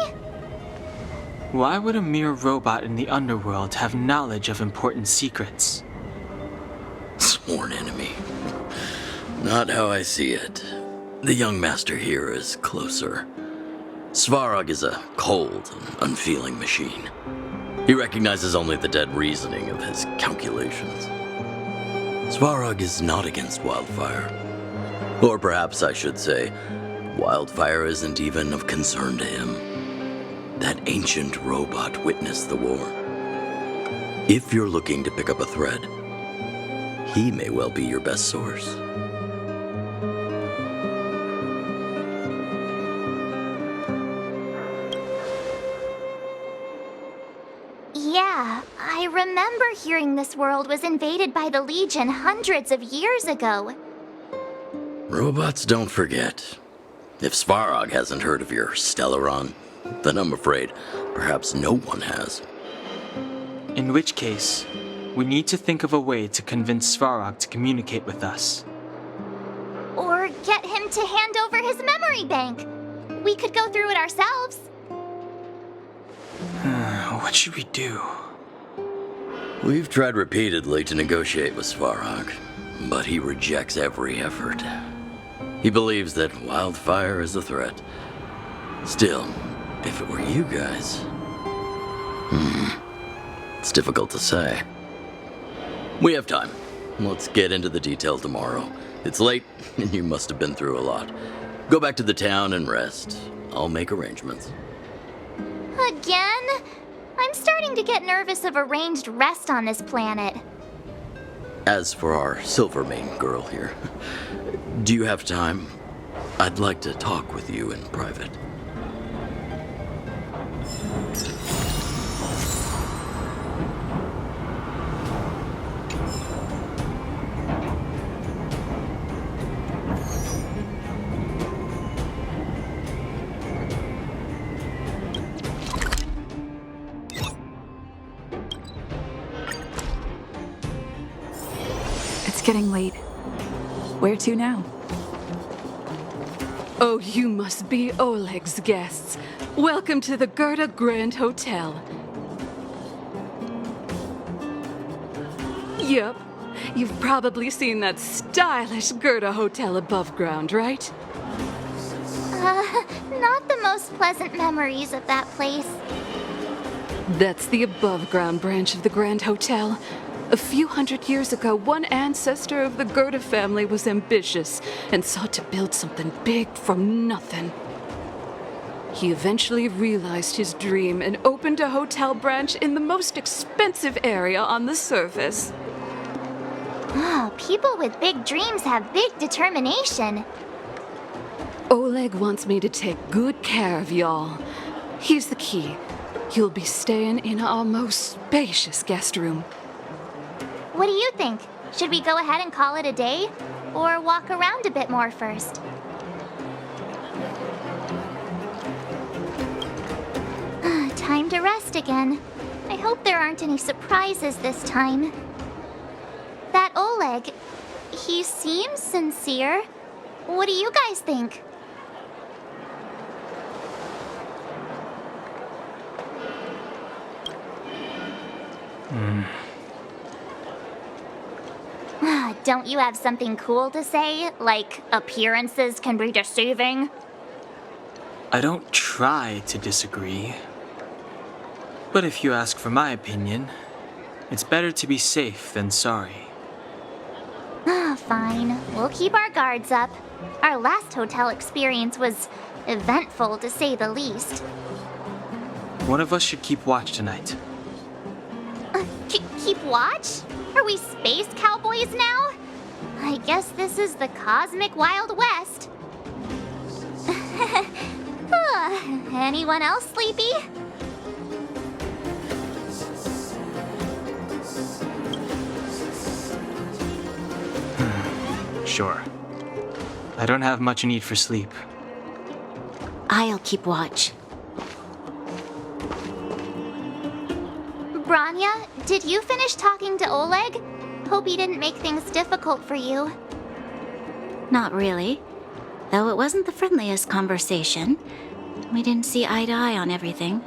Why would a mere robot in the underworld have knowledge of important secrets? Sworn enemy. Not how I see it. The young master here is closer. Svarog is a cold and unfeeling machine. He recognizes only the dead reasoning of his calculations. Svarog is not against Wildfire. Or perhaps I should say, Wildfire isn't even of concern to him. That ancient robot witnessed the war. If you're looking to pick up a thread, he may well be your best source. Yeah, I remember hearing this world was invaded by the Legion hundreds of years ago. Robots don't forget. If Svarog hasn't heard of your Stellaron, then I'm afraid perhaps no one has. In which case, we need to think of a way to convince Svarog to communicate with us. Or get him to hand over his memory bank. We could go through it ourselves. What should we do? We've tried repeatedly to negotiate with Svarog, but he rejects every effort. He believes that Wildfire is a threat. Still, if it were you guys... it's difficult to say. We have time. Let's get into the details tomorrow. It's late, and you must have been through a lot. Go back to the town and rest. I'll make arrangements. Again? I'm starting to get nervous of arranged rest on this planet. As for our Silvermane girl here, do you have time? I'd like to talk with you in private. It's getting late. Where to now? Oh, you must be Oleg's guests. Welcome to the Gerda Grand Hotel. Yep, you've probably seen that stylish Gerda Hotel above ground, right? Not the most pleasant memories of that place. That's the above ground branch of the Grand Hotel. A few hundred years ago, one ancestor of the Gerda family was ambitious and sought to build something big from nothing. He eventually realized his dream and opened a hotel branch in the most expensive area on the surface. Oh, people with big dreams have big determination. Oleg wants me to take good care of y'all. Here's the key. You'll be staying in our most spacious guest room. What do you think? Should we go ahead and call it a day? Or walk around a bit more first? Time to rest again. I hope there aren't any surprises this time. That Oleg, he seems sincere. What do you guys think? Don't you have something cool to say? Like, appearances can be deceiving? I don't try to disagree. But if you ask for my opinion, it's better to be safe than sorry. Fine. We'll keep our guards up. Our last hotel experience was eventful, to say the least. One of us should keep watch tonight. Keep watch? Are we space cowboys now? I guess this is the cosmic Wild West. Anyone else sleepy? Sure. I don't have much need for sleep. I'll keep watch. Branya, did you finish talking to Oleg? Hope he didn't make things difficult for you. Not really. Though it wasn't the friendliest conversation. We didn't see eye to eye on everything.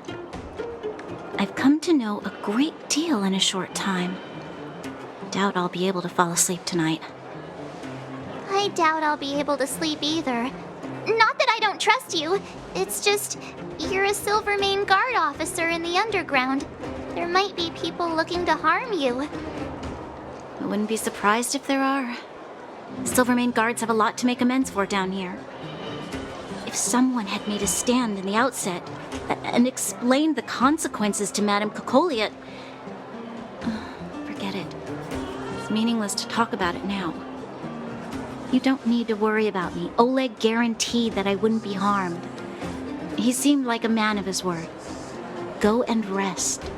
I've come to know a great deal in a short time. Doubt I'll be able to fall asleep tonight. I doubt I'll be able to sleep either. Not that I don't trust you. It's just, you're a Silvermane Guard officer in the underground. There might be people looking to harm you. I wouldn't be surprised if there are. Silvermane Guards have a lot to make amends for down here. If someone had made a stand in the outset and explained the consequences to Madame Cocolia... Forget it. It's meaningless to talk about it now. You don't need to worry about me. Oleg guaranteed that I wouldn't be harmed. He seemed like a man of his word. Go and rest.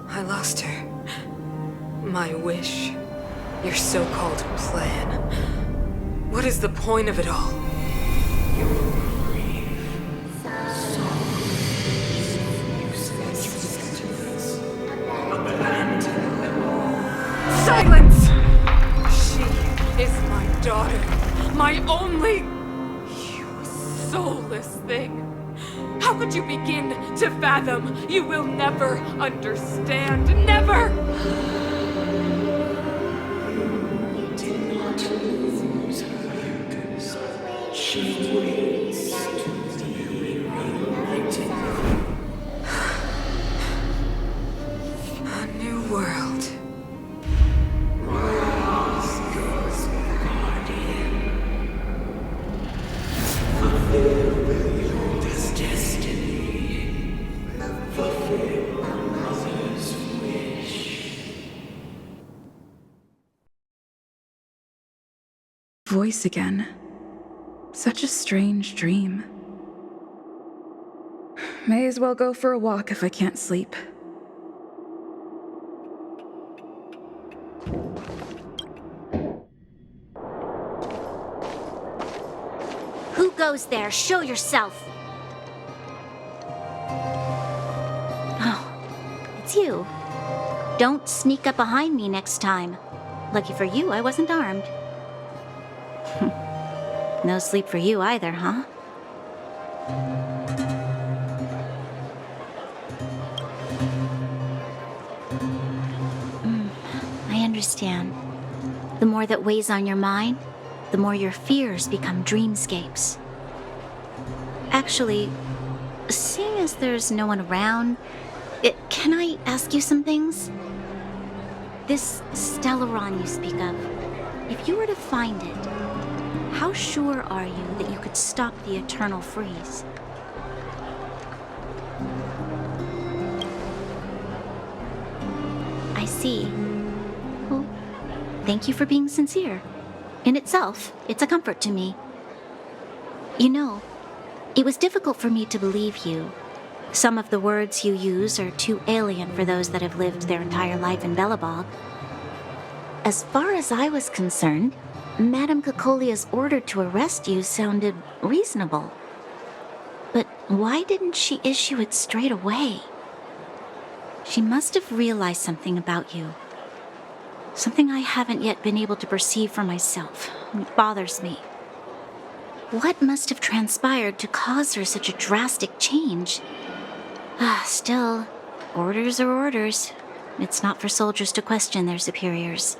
I lost her. My wish. Your so-called plan. What is the point of it all? Silence! She is my daughter. My only... You soulless thing. How could you begin to fathom? You will never understand. Never! A new world. Voice again. Such a strange dream. May as well go for a walk if I can't sleep. Who goes there? Show yourself! Oh, it's you. Don't sneak up behind me next time. Lucky for you, I wasn't armed. No sleep for you either, huh? I understand. The more that weighs on your mind, the more your fears become dreamscapes. Actually, seeing as there's no one around, can I ask you some things? This Stellaron you speak of, if you were to find it, how sure are you that you could stop the eternal freeze? I see. Well, thank you for being sincere. In itself, it's a comfort to me. You know, it was difficult for me to believe you. Some of the words you use are too alien for those that have lived their entire life in Belobog. As far as I was concerned, Madame Cocolia's order to arrest you sounded reasonable. But why didn't she issue it straight away? She must have realized something about you. Something I haven't yet been able to perceive for myself. It bothers me. What must have transpired to cause her such a drastic change? Still, orders are orders. It's not for soldiers to question their superiors.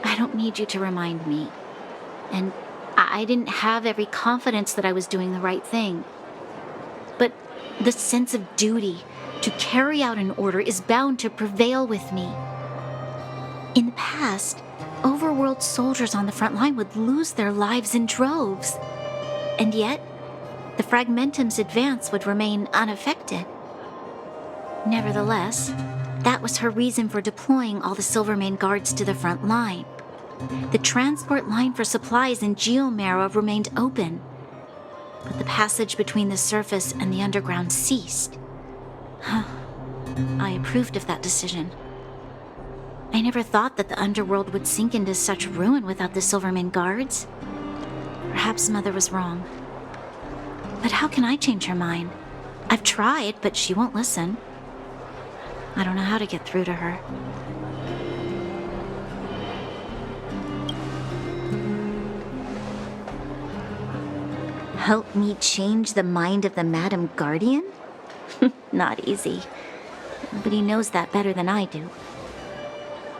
I don't need you to remind me. And I didn't have every confidence that I was doing the right thing. But the sense of duty to carry out an order is bound to prevail with me. In the past, overworld soldiers on the front line would lose their lives in droves. And yet, the Fragmentum's advance would remain unaffected. Nevertheless, that was her reason for deploying all the Silvermane Guards to the front line. The transport line for supplies in Geomera remained open. but the passage between the surface and the underground ceased. I approved of that decision. I never thought that the underworld would sink into such ruin without the Silverman guards. Perhaps Mother was wrong. But how can I change her mind? I've tried, but she won't listen. I don't know how to get through to her. Help me change the mind of the Madam Guardian? Not easy. Nobody knows that better than I do.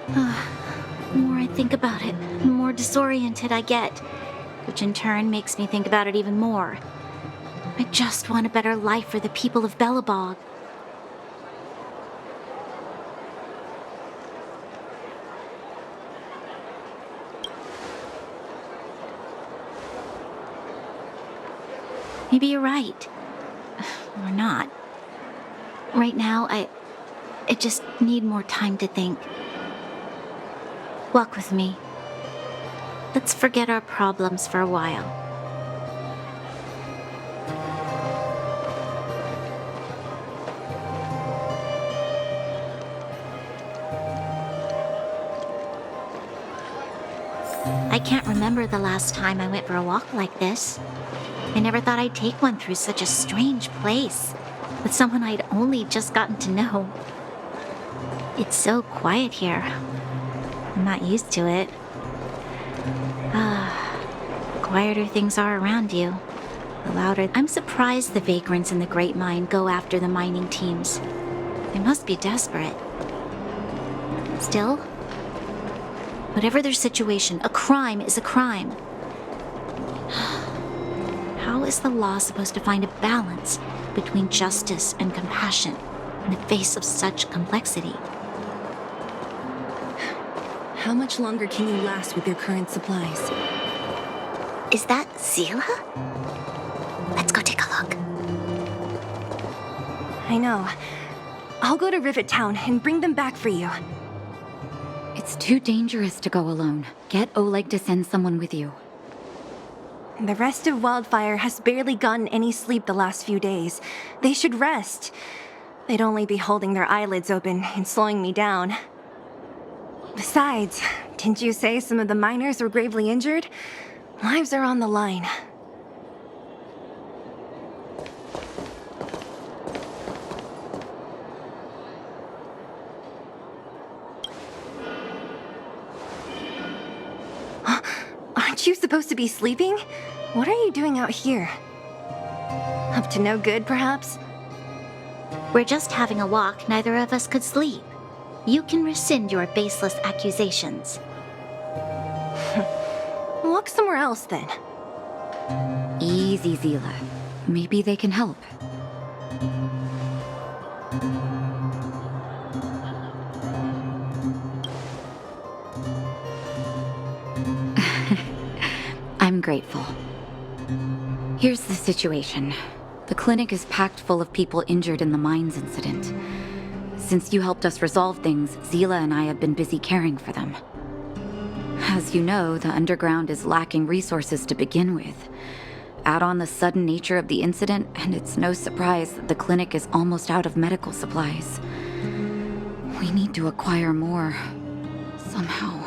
The more I think about it, the more disoriented I get, which in turn makes me think about it even more. I just want a better life for the people of Belobog. Maybe you're right. Or not. Right now, I just need more time to think. Walk with me. Let's forget our problems for a while. I can't remember the last time I went for a walk like this. I never thought I'd take one through such a strange place, with someone I'd only just gotten to know. It's so quiet here. I'm not used to it. The quieter things are around you, the louder. I'm surprised the vagrants in the Great Mine go after the mining teams. They must be desperate. Still, whatever their situation, a crime is a crime. How is the law supposed to find a balance between justice and compassion in the face of such complexity? How much longer can you last with your current supplies? Is that Zila? Let's go take a look. I know. I'll go to Rivet Town and bring them back for you. It's too dangerous to go alone. Get Oleg to send someone with you. The rest of Wildfire has barely gotten any sleep the last few days. They should rest. They'd only be holding their eyelids open and slowing me down. Besides, didn't you say some of the miners were gravely injured? Lives are on the line. Aren't you supposed to be sleeping? What are you doing out here? Up to no good, perhaps? We're just having a walk. Neither of us could sleep. You can rescind your baseless accusations. Walk somewhere else, then. Easy, Zila. Maybe they can help. I'm grateful. Here's the situation. The clinic is packed full of people injured in the mines incident. Since you helped us resolve things, Zila and I have been busy caring for them. As you know, the underground is lacking resources to begin with. Add on the sudden nature of the incident, and it's no surprise that the clinic is almost out of medical supplies. We need to acquire more, somehow.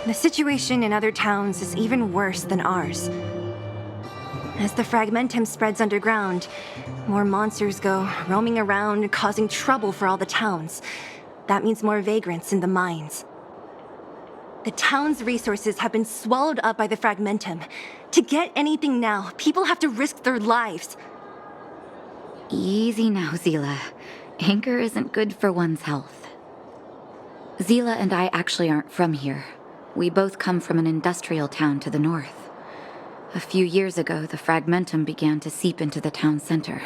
The situation in other towns is even worse than ours. As the fragmentum spreads underground, more monsters go roaming around, causing trouble for all the towns. That means more vagrants in the mines. The town's resources have been swallowed up by the fragmentum. To get anything now, people have to risk their lives. Easy now, Zila. Anger isn't good for one's health. Zila and I actually aren't from here. We both come from an industrial town to the north. A few years ago, the fragmentum began to seep into the town center.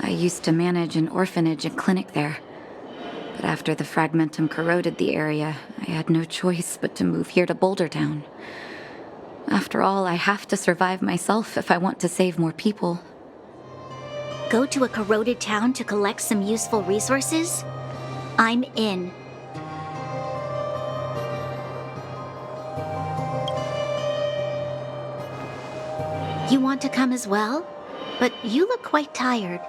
I used to manage an orphanage and clinic there. But after the fragmentum corroded the area, I had no choice but to move here to Boulder Town. After all, I have to survive myself if I want to save more people. Go to a corroded town to collect some useful resources? I'm in. You want to come as well? But you look quite tired.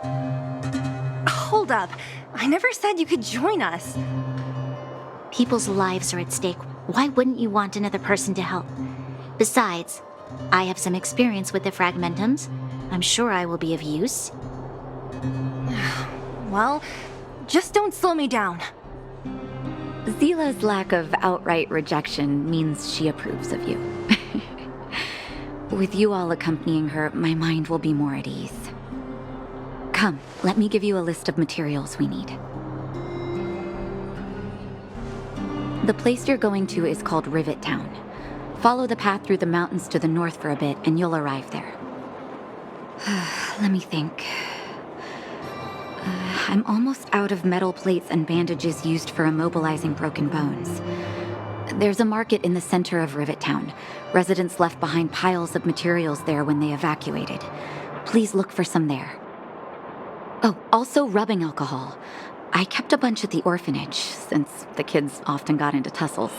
Hold up. I never said you could join us. People's lives are at stake. Why wouldn't you want another person to help? Besides, I have some experience with the Fragmentums. I'm sure I will be of use. Well, just don't slow me down. Zila's lack of outright rejection means she approves of you. With you all accompanying her, my mind will be more at ease. Come, let me give you a list of materials we need. The place you're going to is called Rivet Town. Follow the path through the mountains to the north for a bit, and you'll arrive there. Let me think. I'm almost out of metal plates and bandages used for immobilizing broken bones. There's a market in the center of Rivet Town. Residents left behind piles of materials there when they evacuated. Please look for some there. Oh, also rubbing alcohol. I kept a bunch at the orphanage, since the kids often got into tussles.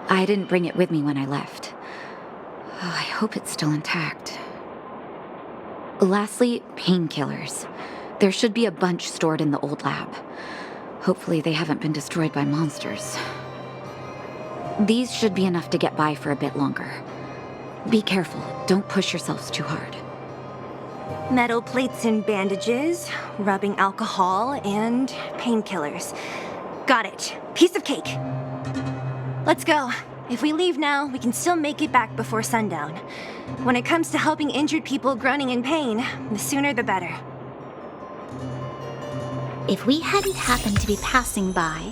I didn't bring it with me when I left. Oh, I hope it's still intact. Lastly, painkillers. There should be a bunch stored in the old lab. Hopefully they haven't been destroyed by monsters. These should be enough to get by for a bit longer. Be careful, don't push yourselves too hard. Metal plates and bandages, rubbing alcohol, and painkillers. Got it. Piece of cake. Let's go. If we leave now, we can still make it back before sundown. When it comes to helping injured people groaning in pain, the sooner the better. If we hadn't happened to be passing by,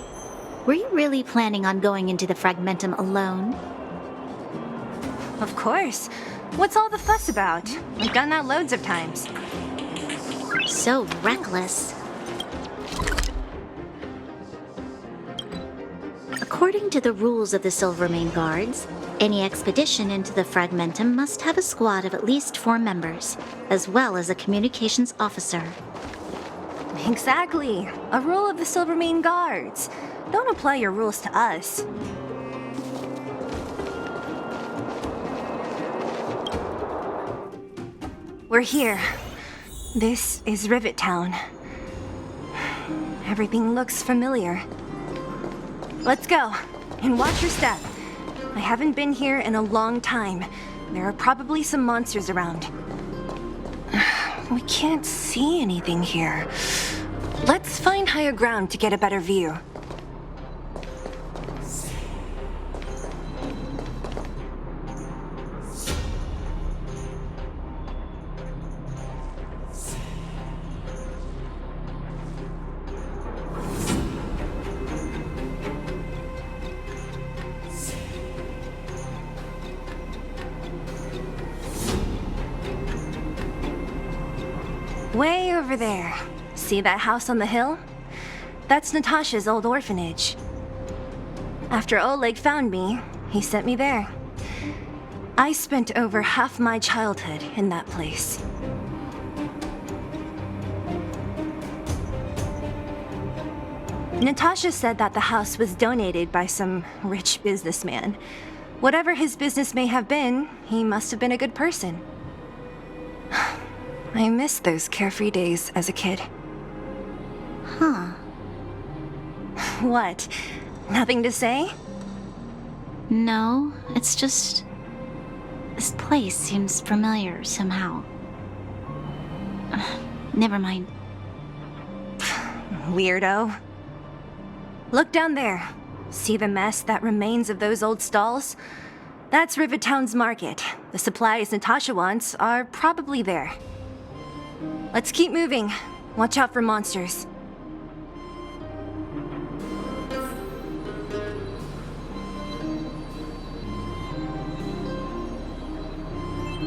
were you really planning on going into the Fragmentum alone? Of course. What's all the fuss about? We've done that loads of times. So reckless. According to the rules of the Silvermane Guards, any expedition into the Fragmentum must have a squad of at least 4 members, as well as a communications officer. Exactly. A rule of the Silvermane Guards. Don't apply your rules to us. We're here. This is Rivet Town. Everything looks familiar. Let's go, and watch your step. I haven't been here in a long time. There are probably some monsters around. We can't see anything here. Let's find higher ground to get a better view. Way over there. See that house on the hill? That's Natasha's old orphanage. After Oleg found me, he sent me there. I spent over half my childhood in that place. Natasha said that the house was donated by some rich businessman. Whatever his business may have been, he must have been a good person. I miss those carefree days as a kid. Huh. What? Nothing to say? No, it's just... this place seems familiar somehow. Never mind. Weirdo. Look down there. See the mess that remains of those old stalls? That's Rivet Town's market. The supplies Natasha wants are probably there. Let's keep moving. Watch out for monsters.